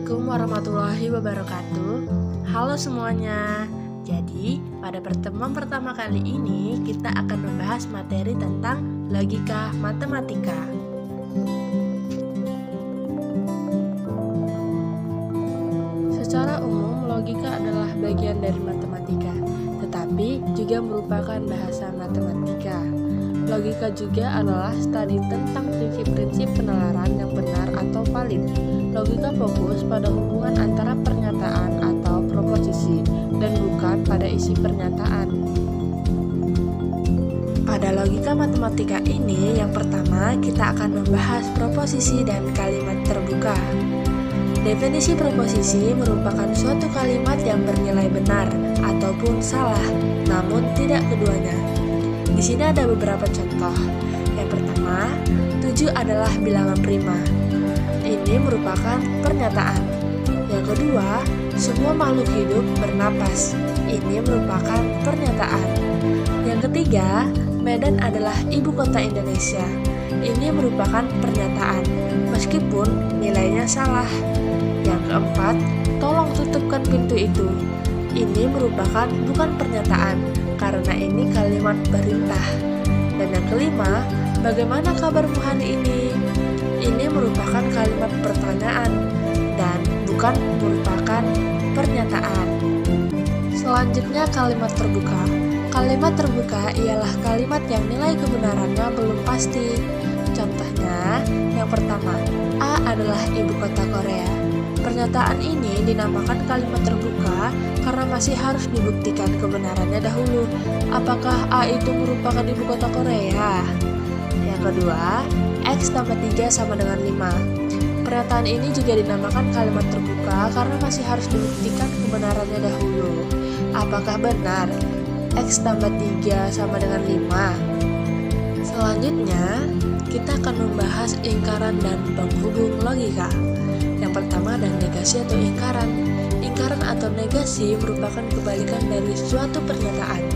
Assalamualaikum warahmatullahi wabarakatuh. Halo semuanya. Jadi, pada pertemuan pertama kali ini kita akan membahas materi tentang logika matematika. Secara umum, logika adalah bagian dari matematika, tetapi juga merupakan bahasa matematika. Logika juga adalah studi tentang prinsip-prinsip penalaran yang benar atau valid. Logika fokus pada hubungan antara pernyataan atau proposisi dan bukan pada isi pernyataan. Pada logika matematika ini, yang pertama kita akan membahas proposisi dan kalimat terbuka. Definisi proposisi merupakan suatu kalimat yang bernilai benar ataupun salah, namun tidak keduanya. Di sini ada beberapa contoh. Yang pertama, 7 adalah bilangan prima. Ini merupakan pernyataan. Yang kedua, semua makhluk hidup bernapas. Ini merupakan pernyataan. Yang ketiga, Medan adalah ibu kota Indonesia. Ini merupakan pernyataan, meskipun nilainya salah. Yang keempat, tolong tutupkan pintu itu. Ini merupakan bukan pernyataan, karena ini kalimat perintah. Dan yang kelima, bagaimana kabarmu hari ini? Ini merupakan kalimat pertanyaan dan bukan merupakan pernyataan. Selanjutnya kalimat terbuka. Kalimat terbuka ialah kalimat yang nilai kebenarannya belum pasti. Contohnya, yang pertama, A adalah ibu kota Korea. Pernyataan ini dinamakan kalimat terbuka karena masih harus dibuktikan kebenarannya dahulu. Apakah A itu merupakan ibu kota Korea? Yang kedua, X tambah 3 sama dengan 5. Pernyataan ini juga dinamakan kalimat terbuka karena masih harus dibuktikan kebenarannya dahulu. Apakah benar X tambah 3 sama dengan 5? Selanjutnya, kita akan membahas ingkaran dan penghubung logika. Yang pertama ada negasi atau ingkaran. Ingkaran atau negasi merupakan kebalikan dari suatu pernyataan.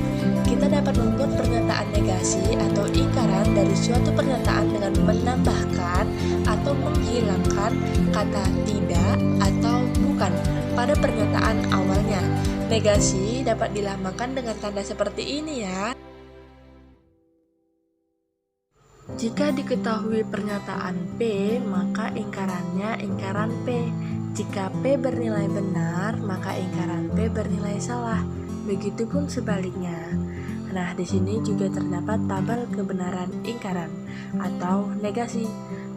Kita dapat membuat pernyataan negasi atau ingkaran dari suatu pernyataan dengan menambahkan atau menghilangkan kata tidak atau bukan pada pernyataan awalnya. Negasi dapat dilambangkan dengan tanda seperti ini ya. Jika diketahui pernyataan P, maka ingkarannya ingkaran P. Jika P bernilai benar, maka ingkaran P bernilai salah. Begitupun sebaliknya. Nah, di sini juga terdapat tabel kebenaran ingkaran atau negasi.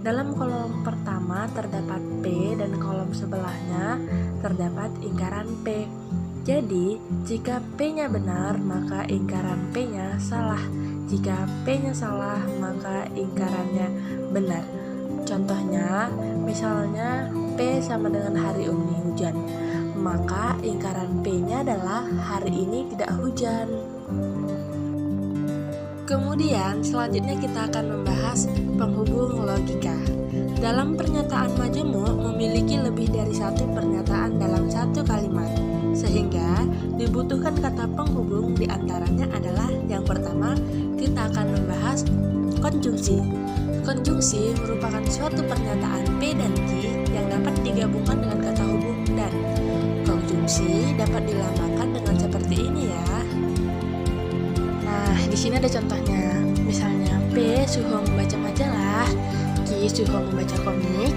Dalam kolom pertama terdapat P dan kolom sebelahnya terdapat ingkaran P. Jadi, jika P-nya benar, maka ingkaran P-nya salah. Jika P-nya salah, maka ingkarannya benar. Contohnya, misalnya P sama dengan hari ini hujan, maka ingkaran P-nya adalah hari ini tidak hujan. Kemudian, selanjutnya kita akan membahas penghubung logika. Dalam pernyataan majemuk memiliki lebih dari satu pernyataan dalam satu kalimat, sehingga dibutuhkan kata penghubung. Diantaranya adalah yang pertama, kita akan membahas konjungsi. Konjungsi merupakan suatu pernyataan P dan Q yang dapat digabungkan dengan kata hubung dan. Konjungsi dapat dilambangkan dengan seperti ini ya. Nah, di sini ada contohnya. Misalnya P suho membaca majalah, Q suho membaca komik,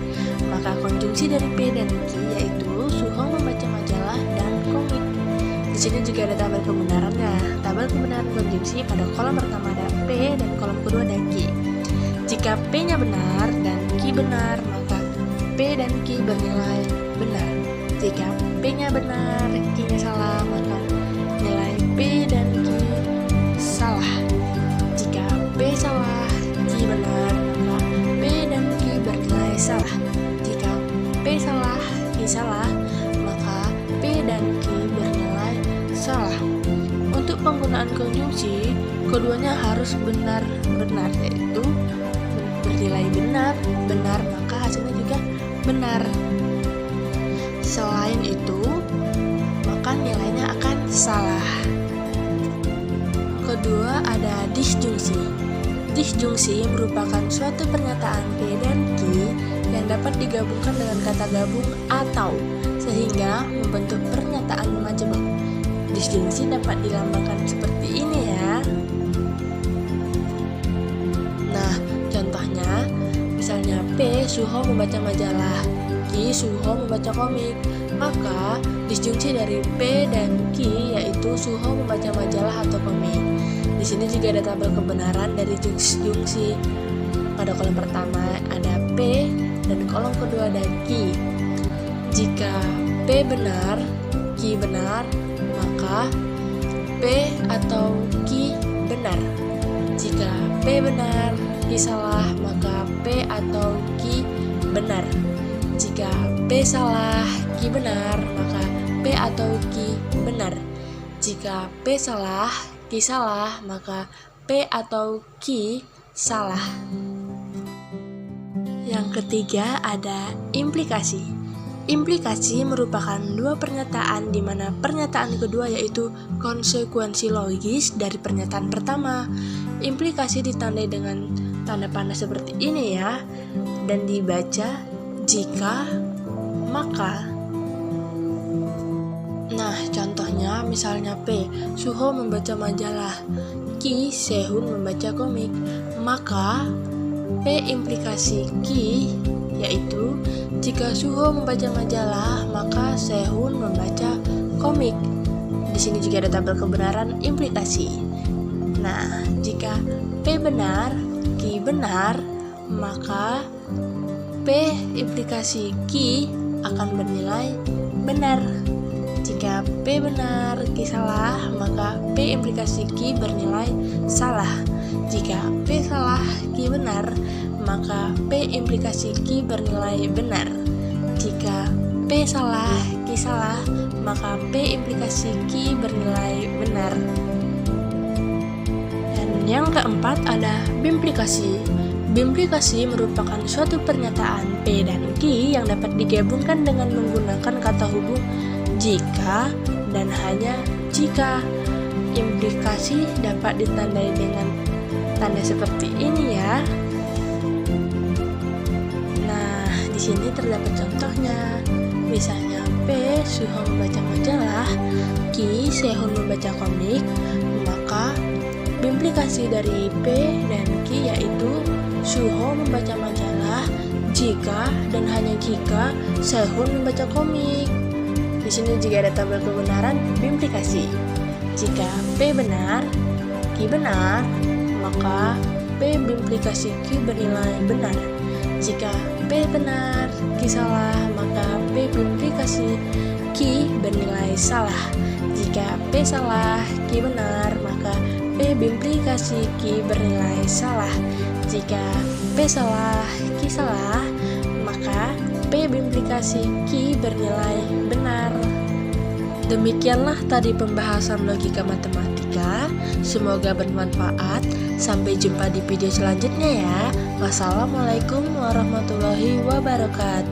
maka konjungsi dari P dan Q yaitu suho membaca majalah dan komik. Di sini juga ada tabel kebenarannya. Tabel kebenaran konjungsi pada kolom pertama ada P dan kolom kedua ada Q. Jika P-nya benar dan Q benar, maka P dan Q bernilai benar. Jika P-nya benar, Q-nya salah, maka nilai P dan Q salah. Jika P salah, Q benar, maka P dan Q bernilai salah. Jika P salah, Q salah, maka P dan Q bernilai salah. Untuk penggunaan konjungsi, keduanya harus benar-benar, yaitu bernilai benar, maka hasilnya juga benar. Selain itu, maka nilainya akan salah. Kedua ada disjungsi. Disjungsi merupakan suatu pernyataan P dan Q yang dapat digabungkan dengan kata gabung atau, sehingga membentuk pernyataan majemuk. Disjungsi dapat dilambangkan seperti ini ya. Nah, contohnya, misalnya P. Suho membaca majalah, Q. Suho membaca komik. Maka disjungsi dari P dan Q yaitu Suho membaca majalah atau komik. Di sini juga ada tabel kebenaran dari disjungsi. Pada kolom pertama ada P dan kolom kedua ada Q. Jika P benar, Q benar, maka P atau Q benar. Jika P benar, Q salah, maka P atau Q benar. Jika P salah, Q benar, maka P atau Q benar. Jika P salah, Q salah, maka P atau Q salah. Yang ketiga ada implikasi. Implikasi merupakan dua pernyataan di mana pernyataan kedua yaitu konsekuensi logis dari pernyataan pertama. Implikasi ditandai dengan tanda panah seperti ini ya, dan dibaca jika, maka. Nah, contohnya misalnya P. Suho membaca majalah, Q. Sehun membaca komik. Maka P implikasi Q yaitu jika Suho membaca majalah, maka Sehun membaca komik. Di sini juga ada tabel kebenaran implikasi. Nah, jika P benar, Q benar, maka P implikasi Q akan bernilai benar. Jika P benar, Q salah, maka P implikasi Q bernilai salah. Jika P salah, Q benar, maka P implikasi Q bernilai benar. Jika P salah, Q salah, maka P implikasi Q bernilai benar. Dan yang keempat ada bimplikasi. Bimplikasi merupakan suatu pernyataan P dan Q yang dapat digabungkan dengan menggunakan kata hubung jika dan hanya jika. Implikasi dapat ditandai dengan tanda seperti ini ya. Nah, di sini terdapat contohnya. Misalnya P. Suho membaca majalah, Q. Sehun membaca komik. Maka implikasi dari P dan Q yaitu Suho membaca majalah jika dan hanya jika Sehun membaca komik. Di sini juga ada tabel kebenaran implikasi. Jika P benar, Q benar, maka P implikasi Q bernilai benar. Jika P benar, Q salah, maka P implikasi Q bernilai salah. Jika P salah, Q benar, maka P implikasi Q bernilai salah. Jika P salah, Q salah, maka P implikasi Q bernilai benar. Demikianlah tadi pembahasan logika matematika. Semoga bermanfaat. Sampai jumpa di video selanjutnya ya. Wassalamualaikum warahmatullahi wabarakatuh.